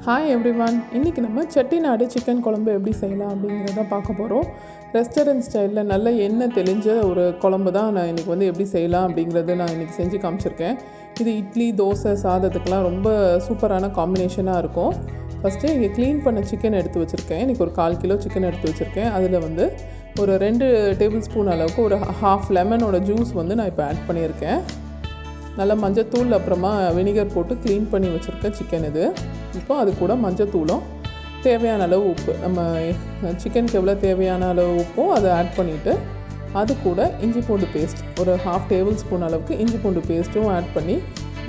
Hi everyone. இன்றைக்கி நம்ம Chettinad chicken குழம்பு எப்படி செய்யலாம் அப்படிங்கிறத பார்க்க போகிறோம். ரெஸ்டாரண்ட் ஸ்டைலில் நல்ல எண்ணெய் தெளிஞ்ச ஒரு குழம்பு தான் நான் இன்றைக்கி எப்படி செய்யலாம் அப்படிங்கிறது நான் இன்றைக்கி செஞ்சு காமிச்சிருக்கேன். இது இட்லி, தோசை, சாதத்துக்கெலாம் ரொம்ப சூப்பரான காம்பினேஷனாக இருக்கும். ஃபஸ்ட்டு இங்கே க்ளீன் பண்ண சிக்கன் எடுத்து வச்சுருக்கேன். இன்றைக்கி ஒரு 1/4 கிலோ சிக்கன் எடுத்து வச்சுருக்கேன். அதில் ஒரு 2 டேபிள் ஸ்பூன் அளவுக்கு ஒரு ½ லெமனோட ஜூஸ் நான் இப்போ ஆட் பண்ணியிருக்கேன். நல்லா மஞ்சத்தூள் அப்புறமா வினிகர் போட்டு க்ளீன் பண்ணி வச்சுருக்கேன் சிக்கன் இது. இப்போ அது கூட மஞ்சத்தூளும் தேவையான அளவு உப்பு, நம்ம சிக்கனுக்கு எவ்வளோ தேவையான அளவு உப்பும் அதை ஆட் பண்ணிவிட்டு அது கூட இஞ்சி பூண்டு பேஸ்ட் ஒரு ½ டேபிள் ஸ்பூன் அளவுக்கு இஞ்சி பூண்டு பேஸ்ட்டும் ஆட் பண்ணி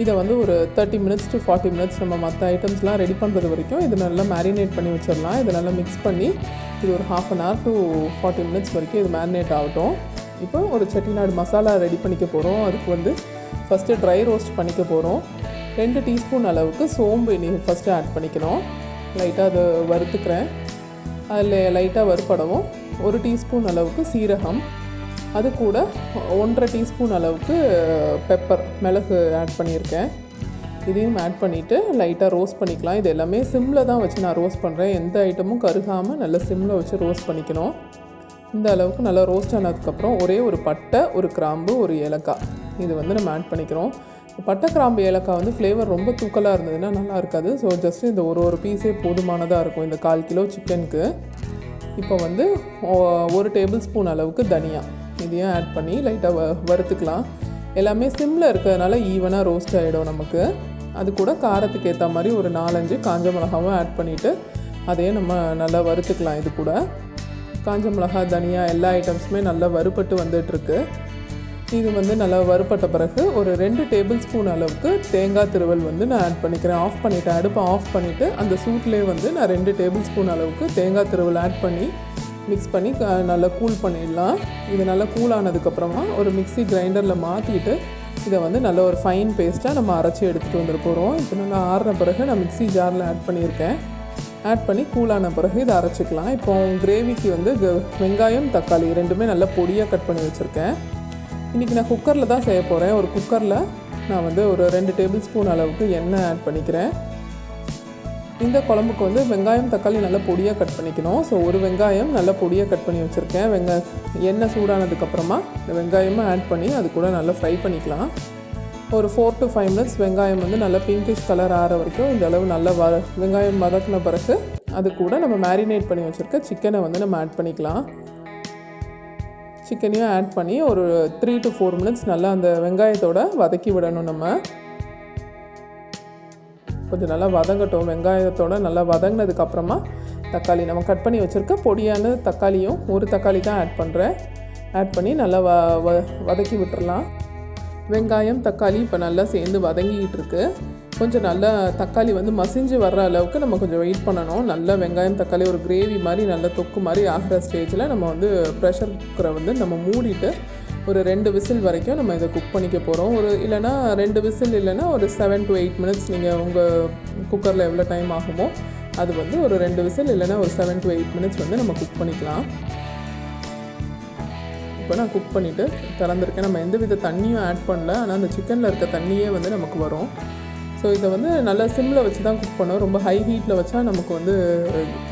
இதை ஒரு 30 minutes to 40 minutes நம்ம மற்ற ஐட்டம்ஸ்லாம் ரெடி பண்ணுறது வரைக்கும் இது நல்லா மேரினேட் பண்ணி வச்சிடலாம். இதை நல்லா மிக்ஸ் பண்ணி இது ஒரு ½ an hour to 40 minutes வரைக்கும் இது மேரினேட் ஆகட்டும். இப்போ ஒரு செட்டிநாடு மசாலா ரெடி பண்ணிக்க போகிறோம். அதுக்கு ஃபஸ்ட்டு ட்ரை ரோஸ்ட் பண்ணிக்க போகிறோம். 2 டீஸ்பூன் அளவுக்கு சோம்பு இன்னைக்கு ஃபஸ்ட்டு ஆட் பண்ணிக்கணும். லைட்டாக அதை வறுத்துக்கிறேன். அதில் லைட்டாக வறுப்படவும் 1 டீஸ்பூன் அளவுக்கு சீரகம், அது கூட 1.5 டீஸ்பூன் அளவுக்கு பெப்பர், மிளகு ஆட் பண்ணியிருக்கேன். இதையும் ஆட் பண்ணிவிட்டு லைட்டாக ரோஸ்ட் பண்ணிக்கலாம். இது எல்லாமே சிம்மில் தான் வச்சு நான் ரோஸ்ட் பண்ணுறேன். எந்த ஐட்டமும் கருகாமல் நல்லா சிம்மில் வச்சு ரோஸ்ட் பண்ணிக்கணும். இந்த அளவுக்கு நல்லா ரோஸ்ட் ஆனதுக்கப்புறம் ஒரே ஒரு பட்டை, ஒரு கிராம்பு, ஒரு ஏலக்காய் இது நம்ம ஆட் பண்ணிக்கிறோம். பட்டை, கிராம்பு, ஏலக்காய் ஃப்ளேவர் ரொம்ப தூக்கலாக இருந்ததுன்னா நல்லா இருக்காது. ஸோ ஜஸ்ட் இந்த ஒரு பீஸே போதுமானதாக இருக்கும் இந்த 1/4 கிலோ சிக்கனுக்கு. இப்போ 1 டேபிள் ஸ்பூன் அளவுக்கு தனியா இதையும் ஆட் பண்ணி லைட்டாக வறுத்துக்கலாம். எல்லாமே சிம்மில் இருக்கிறதுனால ஈவனாக ரோஸ்ட் ஆகிடும் நமக்கு. அது கூட காரத்துக்கு ஏற்ற மாதிரி ஒரு 4-5 காஞ்ச மிளகாவும் ஆட் பண்ணிவிட்டு அதையும் நம்ம நல்லா வறுத்துக்கலாம். இது கூட காஞ்ச மிளகா, தனியா எல்லா ஐட்டம்ஸுமே நல்லா வறுபட்டு வந்துட்டுருக்கு. இது நல்லா வறுப்பட்ட பிறகு ஒரு 2 டேபிள் ஸ்பூன் அளவுக்கு தேங்காய் திருவல் நான் ஆட் பண்ணிக்கிறேன். ஆஃப் பண்ணிவிட்டேன், அடுப்பை ஆஃப் பண்ணிவிட்டு அந்த சூட்லேயே நான் 2 டேபிள் ஸ்பூன் அளவுக்கு தேங்காய் திருவல் ஆட் பண்ணி மிக்ஸ் பண்ணி நல்லா கூல் பண்ணிடலாம். இது நல்லா கூல் ஆனதுக்கப்புறமா ஒரு மிக்ஸி கிரைண்டரில் மாற்றிட்டு இதை நல்ல ஒரு ஃபைன் பேஸ்ட்டாக நம்ம அரைச்சி எடுத்துகிட்டு வந்துட்டு போகிறோம். இப்போ நல்லா ஆறின பிறகு நான் மிக்ஸி ஜாரில் ஆட் பண்ணியிருக்கேன். ஆட் பண்ணி கூலான பிறகு இதை அரைச்சிக்கலாம். இப்போ கிரேவிக்கு வெங்காயம், தக்காளி ரெண்டுமே நல்லா பொடியாக கட் பண்ணி வச்சுருக்கேன். இன்றைக்கி நான் குக்கரில் தான் செய்ய போகிறேன். ஒரு குக்கரில் நான் ஒரு 2 டேபிள் ஸ்பூன் அளவுக்கு எண்ணெய் ஆட் பண்ணிக்கிறேன். இந்த குழம்புக்கு வெங்காயம், தக்காளி நல்லா பொடியாக கட் பண்ணிக்கணும். ஸோ ஒரு வெங்காயம் நல்லா பொடியாக கட் பண்ணி வச்சுருக்கேன். எண்ணெய் சூடானதுக்கப்புறமா இந்த வெங்காயமாக ஆட் பண்ணி அது கூட நல்லா ஃப்ரை பண்ணிக்கலாம். ஒரு 4 to 5 minutes வெங்காயம் நல்லா பிங்கிஷ் கலர் ஆகிற வரைக்கும் இந்த அளவு நல்லா வெங்காயம் வதக்கின பிறகு அது கூட நம்ம மேரினேட் பண்ணி வச்சுருக்க சிக்கனை நம்ம ஆட் பண்ணிக்கலாம். சிக்கனையும் ஆட் பண்ணி ஒரு 3 to 4 minutes நல்லா அந்த வெங்காயத்தோடு வதக்கி விடணும். நம்ம கொஞ்சம் நல்லா வதங்கட்டும். வெங்காயத்தோடு நல்லா வதங்கினதுக்கப்புறமா தக்காளி நம்ம கட் பண்ணி வச்சுருக்க பொடியான தக்காளியும், ஒரு தக்காளி தான் ஆட் பண்ணுறேன். ஆட் பண்ணி நல்லா வதக்கி விட்டுறலாம். வெங்காயம், தக்காளி இப்போ நல்லா சேர்ந்து வதங்கிக்கிட்டு இருக்கு. கொஞ்சம் நல்லா தக்காளி மசிஞ்சு வர்ற அளவுக்கு நம்ம கொஞ்சம் வெயிட் பண்ணணும். நல்லா வெங்காயம், தக்காளி ஒரு கிரேவி மாதிரி நல்ல தொக்கு மாதிரி ஆகிற ஸ்டேஜில் நம்ம ப்ரெஷர் குக்கரை நம்ம மூடிட்டு ஒரு 2 விசில் வரைக்கும் நம்ம இதை குக் பண்ணிக்க போகிறோம். இல்லைனா 2 விசில் இல்லைனா ஒரு 7 to 8 minutes நீங்கள் உங்கள் குக்கரில் எவ்வளோ டைம் ஆகுமோ அது ஒரு 2 விசில் இல்லைனா ஒரு 7 to 8 minutes நம்ம குக் பண்ணிக்கலாம். இப்போ நான் குக் பண்ணிவிட்டு திறந்துருக்கேன். நம்ம எந்த வித தண்ணியும் ஆட் பண்ணல, ஆனால் அந்த சிக்கனில் இருக்க தண்ணியே நமக்கு வரும். ஸோ இதை நல்லா சிம்மில் வச்சு தான் குக் பண்ணோம். ரொம்ப ஹை ஹீட்டில் வச்சா நமக்கு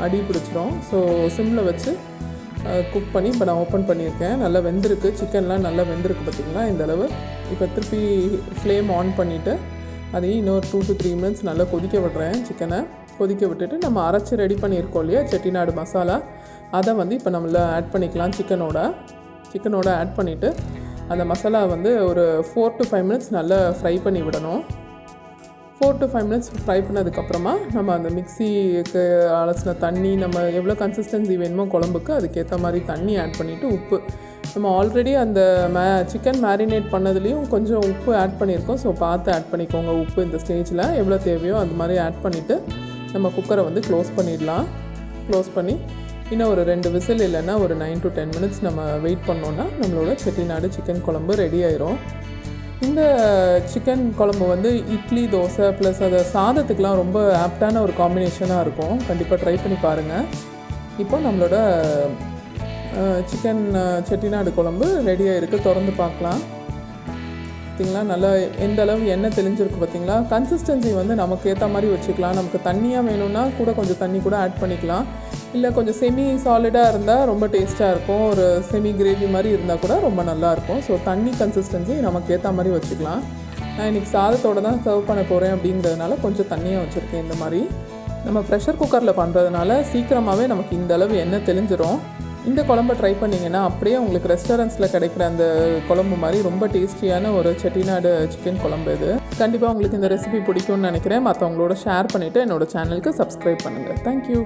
அடி பிடிச்சிரும். ஸோ சிம்மில் வச்சு குக் பண்ணி இப்போ நான் ஓப்பன் பண்ணியிருக்கேன். நல்லா வெந்திருக்கு, சிக்கன்லாம் நல்லா வெந்திருக்கு பார்த்திங்களா இந்த அளவு. இப்போ திருப்பி ஃப்ளேம் ஆன் பண்ணிவிட்டு அதையும் இன்னொரு 2 to 3 minutes நல்லா கொதிக்க விடுறேன். சிக்கனை கொதிக்க விட்டுட்டு நம்ம அரைச்சி ரெடி பண்ணியிருக்கோம் இல்லையா செட்டிநாடு மசாலா, அதை இப்போ நம்மள ஆட் பண்ணிக்கலாம். சிக்கனோட ஆட் பண்ணிவிட்டு அந்த மசாலா ஒரு 4 to 5 minutes நல்லா ஃப்ரை பண்ணி விடணும். 4 to 5 minutes ஃப்ரை பண்ணதுக்கப்புறமா நம்ம அந்த மிக்ஸிக்கு அலசின தண்ணி, நம்ம எவ்வளோ கன்சிஸ்டன்சி வேணுமோ குழம்புக்கு அதுக்கேற்ற மாதிரி தண்ணி ஆட் பண்ணிவிட்டு உப்பு, நம்ம ஆல்ரெடி அந்த சிக்கன் மேரினேட் பண்ணதுலேயும் கொஞ்சம் உப்பு ஆட் பண்ணியிருக்கோம். ஸோ பார்த்து ஆட் பண்ணிக்கோங்க உப்பு. இந்த ஸ்டேஜில் எவ்வளோ தேவையோ அந்த மாதிரி ஆட் பண்ணிவிட்டு நம்ம குக்கரை க்ளோஸ் பண்ணிடலாம். க்ளோஸ் பண்ணி இன்னும் ஒரு 2 விசில் இல்லைன்னா ஒரு 9 to 10 minutes நம்ம வெயிட் பண்ணோன்னா நம்மளோட செட்டிநாடு சிக்கன் குழம்பு ரெடி ஆயிரும். இந்த சிக்கன் குழம்பு இட்லி, தோசை ப்ளஸ் அதை சாதத்துக்கெலாம் ரொம்ப ஆப்டான ஒரு காம்பினேஷனாக இருக்கும். கண்டிப்பாக ட்ரை பண்ணி பாருங்கள். இப்போ நம்மளோட சிக்கன் செட்டிநாடு குழம்பு ரெடியாக இருக்குது. திறந்து பார்க்கலாம். பார்த்திங்களா நல்லா எந்த அளவு எண்ணெய் தெளிஞ்சிருக்கு பார்த்திங்களா. கன்சிஸ்டன்சி வந்து நமக்கு ஏற்ற மாதிரி வச்சுக்கலாம். நமக்கு தண்ணியாக வேணும்னா கூட கொஞ்சம் தண்ணி கூட ஆட் பண்ணிக்கலாம். இல்லை கொஞ்சம் செமி சாலிடாக இருந்தால் ரொம்ப டேஸ்ட்டாக இருக்கும். ஒரு செமி கிரேவி மாதிரி இருந்தால் கூட ரொம்ப நல்லாயிருக்கும். ஸோ தண்ணி கன்சிஸ்டன்சி நமக்கு ஏற்ற மாதிரி வச்சுக்கலாம். நான் இன்றைக்கி சாதத்தோடு தான் சர்வ் பண்ண போகிறேன் அப்படிங்கிறதுனால கொஞ்சம் தண்ணியாக வச்சுருக்கேன். இந்த மாதிரி நம்ம ப்ரெஷர் குக்கரில் பண்ணுறதுனால சீக்கிரமாகவே நமக்கு இந்த அளவு எண்ணெய் தெளிஞ்சிரும். இந்த குழம்பை ட்ரை பண்ணிங்கன்னா அப்படியே உங்களுக்கு ரெஸ்டாரண்ட்ஸில் கிடைக்கிற அந்த குழம்பு மாதிரி ரொம்ப டேஸ்டியான ஒரு செட்டிநாடு சிக்கன் குழம்பு இது. கண்டிப்பாக உங்களுக்கு இந்த ரெசிபி பிடிக்கும்னு நினைக்கிறேன். மற்றவங்களோட ஷேர் பண்ணிவிட்டு என்னோடய சேனலுக்கு சப்ஸ்கிரைப் பண்ணுங்கள். தேங்க்யூ.